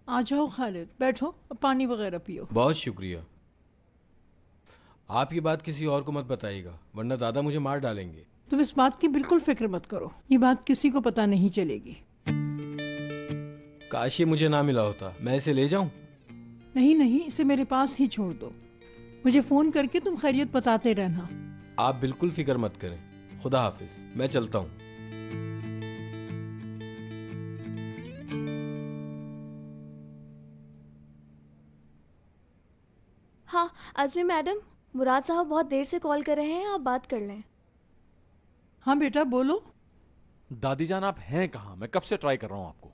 आ जाओ खालिद, बैठो, पानी वगैरह पियो। बहुत शुक्रिया। आपकी बात किसी और को मत बताइएगा, वरना दादा मुझे मार डालेंगे। तुम इस बात की बिल्कुल फिक्र मत करो, ये बात किसी को पता नहीं चलेगी। काश ये मुझे ना मिला होता, मैं इसे ले जाऊं? नहीं नहीं, इसे मेरे पास ही छोड़ दो। मुझे फोन करके तुम खैरियत बताते रहना। आप बिल्कुल फिक्र मत करें। खुदा हाफिज, मैं चलता हूं। हाँ आजमी मैडम, मुराद साहब बहुत देर से कॉल कर रहे हैं, आप बात कर लें। हाँ बेटा बोलो। दादी जान आप हैं कहाँ? मैं कब से ट्राई कर रहा हूँ आपको।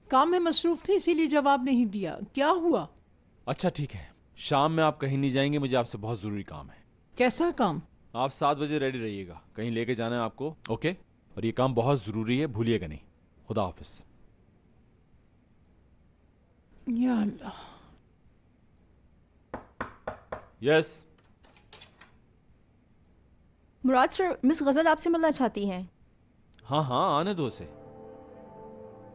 काम में मसरूफ थे इसीलिए जवाब नहीं दिया। क्या हुआ? अच्छा ठीक है, शाम में आप कहीं नहीं जाएंगे, मुझे आपसे बहुत जरूरी काम है। कैसा काम? आप 7 बजे रेडी रहिएगा, कहीं लेके जाना है आपको। ओके? और ये काम बहुत जरूरी है, भूलिएगा नहीं। खुदा हाफिज। या अल्लाह। यस। मुराद सर, मिस गजल आपसे मिलना चाहती हैं। हाँ हाँ, आने दो उसे।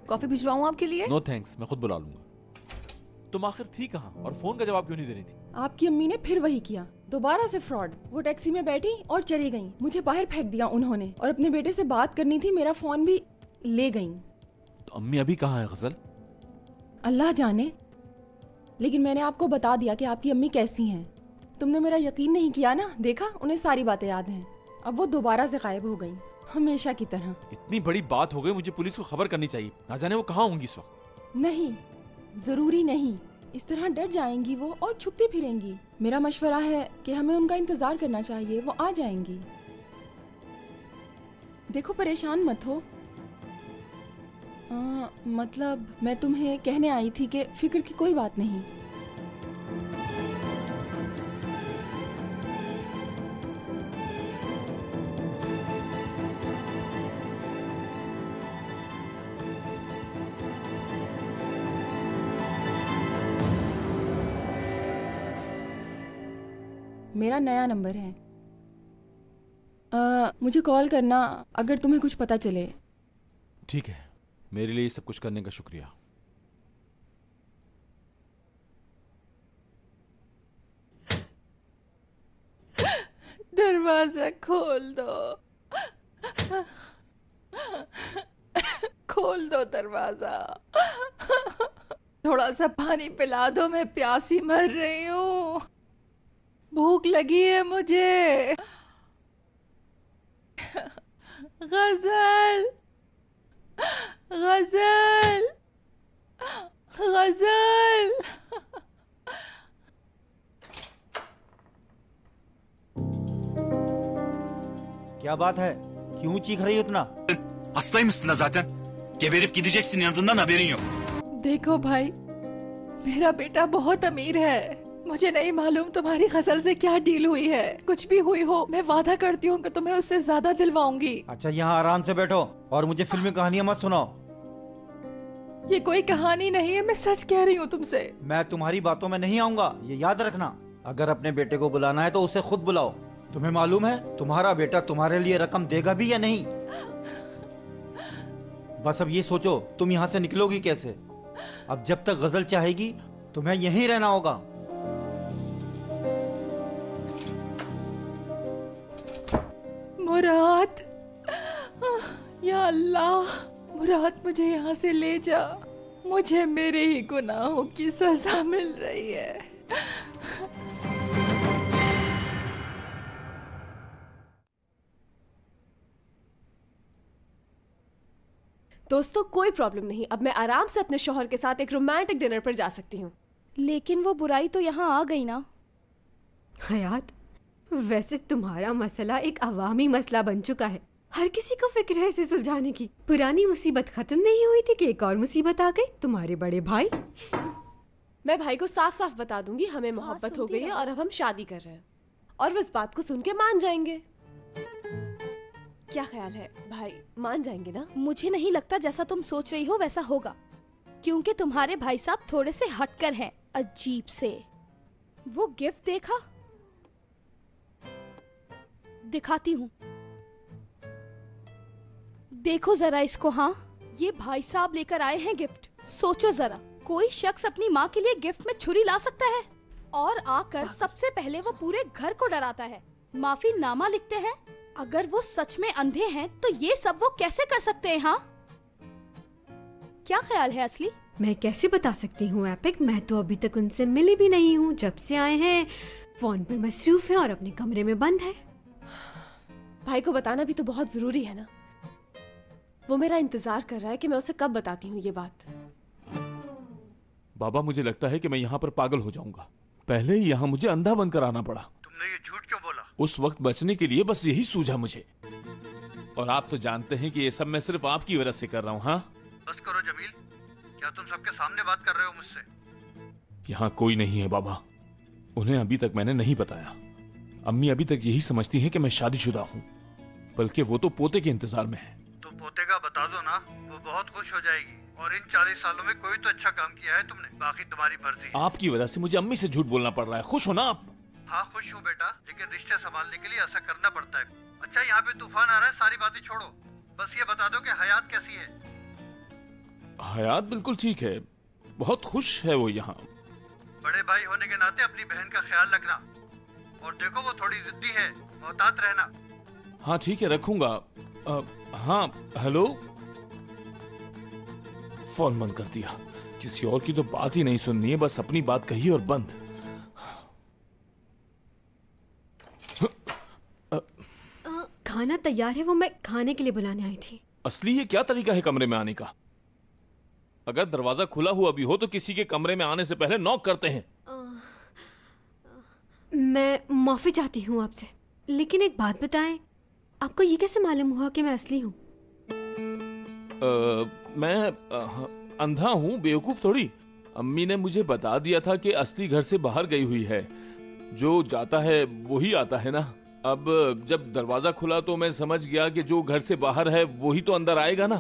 कॉफी भिजवाऊं आपके लिए? नो थैंक्स, मैं खुद बुला लूंगा। तुम आखिर थी कहाँ और फोन का जवाब क्यों नहीं दे रही थी? आपकी अम्मी ने फिर वही किया, दोबारा से फ्रॉड। वो टैक्सी में बैठी और चली गई, मुझे बाहर फेंक दिया उन्होंने, और अपने बेटे से बात करनी थी, मेरा फोन भी ले गई। तो अम्मी अभी कहाँ है गजल? अल्लाह जाने, लेकिन मैंने आपको बता दिया कि आपकी अम्मी कैसी हैं। तुमने मेरा यकीन नहीं किया ना, देखा उन्हें सारी बातें याद हैं। अब वो दोबारा से गायब हो गई, हमेशा की तरह। इतनी बड़ी बात हो गई, मुझे पुलिस को खबर करनी चाहिए। ना जाने वो कहाँ होंगी इस वक्त। नहीं, जरूरी नहीं, इस तरह डर जाएंगी वो और छुपती फिरेंगी। मेरा मशवरा है कि हमें उनका इंतजार करना चाहिए, वो आ जाएंगी। देखो परेशान मत हो। मतलब मैं तुम्हें कहने आई थी कि फिक्र की कोई बात नहीं। मेरा नया नंबर है, मुझे कॉल करना अगर तुम्हें कुछ पता चले। ठीक है, मेरे लिए सब कुछ करने का शुक्रिया। दरवाजा खोल दो, खोल दो दरवाजा। थोड़ा सा पानी पिला दो, मैं प्यासी मर रही हूँ, भूख लगी है मुझे। गजल, गजल, गजल। क्या बात है, क्यों चीख रही हो इतना? Hastaymışsın da zaten. Geberip gideceksin, yanından haberin yok. देखो भाई, मेरा बेटा बहुत अमीर है। मुझे नहीं मालूम तुम्हारी गजल से क्या डील हुई है। कुछ भी हुई हो, मैं वादा करती हूँ कि तुम्हें उससे ज्यादा दिलवाऊंगी। अच्छा यहाँ आराम से बैठो और मुझे फिल्मी कहानियां मत सुनाओ। ये कोई कहानी नहीं है, मैं सच कह रही हूँ तुमसे। मैं तुम्हारी बातों में नहीं आऊंगा, ये याद रखना। अगर अपने बेटे को बुलाना है तो उसे खुद बुलाओ। तुम्हें मालूम है तुम्हारा बेटा तुम्हारे लिए रकम देगा भी या नहीं? बस अब ये सोचो तुम यहाँ से निकलोगी कैसे। अब जब तक गजल चाहेगी तुम्हें यहीं रहना होगा। मुराद, या अल्लाह, मुराद मुझे यहाँ से ले जा। मुझे मेरे ही गुनाहों की सजा मिल रही है। दोस्तों कोई प्रॉब्लम नहीं, अब मैं आराम से अपने शौहर के साथ एक रोमांटिक डिनर पर जा सकती हूँ। लेकिन वो बुराई तो यहाँ आ गई ना। हयात, वैसे तुम्हारा मसला एक अवामी मसला बन चुका है। हर किसी को फिक्र है इसे सुलझाने की। पुरानी मुसीबत खत्म नहीं हुई थी कि एक और मुसीबत आ गई, तुम्हारे बड़े भाई। मैं भाई को साफ साफ बता दूंगी हमें मोहब्बत हो गई है और अब हम शादी कर रहे हैं, और वो इस बात को सुन के मान जाएंगे। क्या ख्याल है भाई, मान जाएंगे ना? मुझे नहीं लगता जैसा तुम सोच रही हो वैसा होगा, क्योंकि तुम्हारे भाई साहब थोड़े से हटकर हैं, अजीब से। वो गिफ्ट देखा? दिखाती हूँ, देखो जरा इसको। हाँ, ये भाई साहब लेकर आए हैं गिफ्ट। सोचो जरा, कोई शख्स अपनी माँ के लिए गिफ्ट में छुरी ला सकता है और आकर सबसे पहले वो पूरे घर को डराता है। माफी नामा लिखते हैं। अगर वो सच में अंधे हैं तो ये सब वो कैसे कर सकते हैं? हाँ, क्या ख्याल है असली? मैं कैसे बता सकती हूँ एपिक, मैं तो अभी तक उनसे मिली भी नहीं हूँ। जब से आए हैं फोन पर मसरूफ है और अपने कमरे में बंद है। भाई को बताना भी तो बहुत जरूरी है ना। वो मेरा इंतजार कर रहा है कि मैं उसे कब बताती हूँ ये बात। बाबा, मुझे लगता है कि मैं यहाँ पर पागल हो जाऊंगा। पहले ही यहाँ मुझे अंधा बनकर आना पड़ा। तुमने ये झूठ क्यों बोला? उस वक्त बचने के लिए बस यही सूझा मुझे। और आप तो जानते हैं कि ये सब मैं सिर्फ आपकी वजह से कर रहा हूँ। हाँ, बस करो जमील, क्या तुम सबके सामने बात कर रहे हो मुझसे? यहाँ कोई नहीं है बाबा, उन्हें अभी तक मैंने नहीं बताया। अम्मी अभी तक यही समझती हैं कि मैं शादीशुदा हूँ, बल्कि वो तो पोते के इंतजार में है। तो पोते का बता दो ना, वो बहुत खुश हो जाएगी। और इन 40 सालों में कोई तो अच्छा काम किया है तुमने, बाकी तुम्हारी मर्जी है। आपकी वजह से मुझे अम्मी से झूठ बोलना पड़ रहा है। खुश हो ना आप? हाँ खुश हूँ बेटा, लेकिन रिश्ते संभालने के लिए ऐसा करना पड़ता है। अच्छा, यहाँ पे तूफान आ रहा है, सारी बातें छोड़ो, बस ये बता दो कि हयात कैसी है? हयात बिल्कुल ठीक है, बहुत खुश है वो यहाँ। बड़े भाई होने के नाते अपनी बहन का ख्याल रखना। और देखो वो थोड़ी जिद्दी है, मोहतात रहना। हाँ ठीक है, रखूंगा। हाँ हेलो, फोन बंद कर दिया। किसी और की तो बात ही नहीं सुननी है, बस अपनी बात कही और बंद। खाना तैयार है, वो मैं खाने के लिए बुलाने आई थी। असली ये क्या तरीका है कमरे में आने का? अगर दरवाजा खुला हुआ भी हो तो किसी के कमरे में आने से पहले नॉक करते हैं। मैं माफी चाहती हूँ आपसे, लेकिन एक बात बताएं, आपको ये कैसे मालूम हुआ कि मैं असली हूँ? मैं अंधा हूँ, बेवकूफ थोड़ी। अम्मी ने मुझे बता दिया था कि असली घर से बाहर गई हुई है, जो जाता है वही आता है ना। अब जब दरवाजा खुला तो मैं समझ गया कि जो घर से बाहर है वही तो अंदर आएगा ना।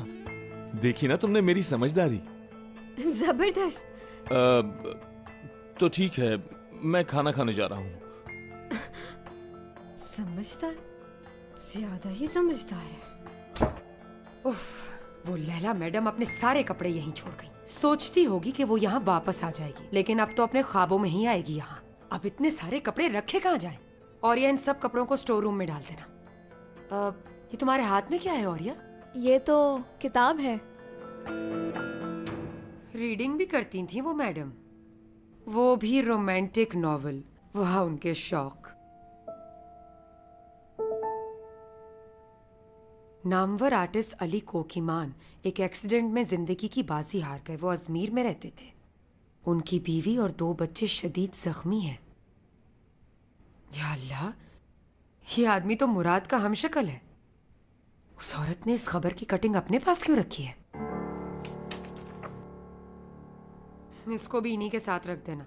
देखी ना तुमने मेरी समझदारी? जबरदस्त। तो ठीक है, मैं खाना खाने जा रहा हूँ। समझदार, ज्यादा ही समझदार है। उफ, वो लैला मैडम अपने सारे कपड़े यहीं छोड़ गई। सोचती होगी कि वो यहाँ वापस आ जाएगी, लेकिन अब तो अपने ख्वाबों में ही आएगी यहाँ। अब इतने सारे कपड़े रखे कहाँ जाएं? और ये इन सब कपड़ों को स्टोर रूम में डाल देना। ये तुम्हारे हाथ में क्या है औरिया? ये तो किताब है। रीडिंग भी करती थी वो मैडम, वो भी रोमांटिक नॉवेल। वाह उनके शौक। नामवर आर्टिस्ट अली कोकीमान एक एक्सीडेंट में जिंदगी की बाजी हार गए। वो अजमेर में रहते थे। उनकी बीवी और 2 बच्चे शदीद जख्मी हैं। या अल्लाह, ये आदमी तो मुराद का हमशक्ल है। उस औरत ने इस खबर की कटिंग अपने पास क्यों रखी है? इसको भी इन्हीं के साथ रख देना।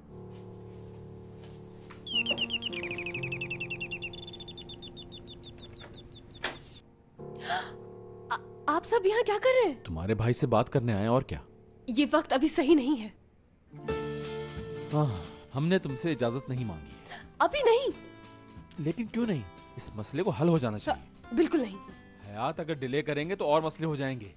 आप सब यहाँ क्या कर रहे हैं? तुम्हारे भाई से बात करने आए, और क्या। ये वक्त अभी सही नहीं है। हमने तुमसे इजाजत नहीं मांगी। अभी नहीं। लेकिन क्यों नहीं? इस मसले को हल हो जाना चाहिए। बिल्कुल नहीं। हयात, अगर डिले करेंगे तो और मसले हो जाएंगे।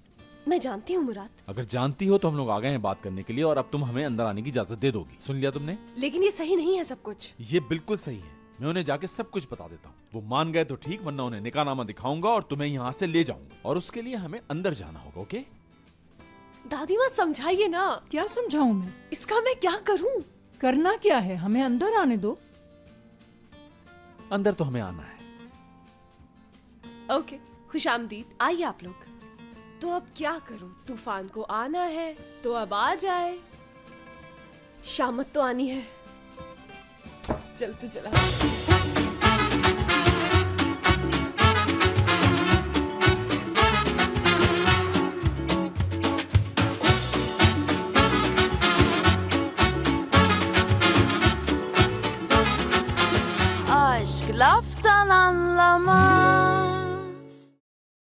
मैं जानती हूँ मुराद। अगर जानती हो तो हम लोग आ गए हैं बात करने के लिए, और अब तुम हमें अंदर आने की इजाजत दे दोगी। सुन लिया तुमने? लेकिन ये सही नहीं है सब कुछ। ये बिल्कुल सही है। मैं उन्हें जाके सब कुछ बता देता हूँ। वो मान गए तो ठीक, वरना उन्हें निकाहनामा दिखाऊंगा और तुम्हें यहाँ से ले जाऊंगा। और उसके लिए हमें अंदर जाना होगा। ओके दादी माँ, समझाइए ना। क्या समझाऊं मैं? इसका मैं क्या करूँ? करना क्या है? हमें अंदर आने दो। अंदर तो हमें आना है। ओके, खुशामदीद, आइए आप लोग। तो अब क्या करूं? तूफान को आना है तो अब आ जाए। शामत तो आनी है। चल तू चला।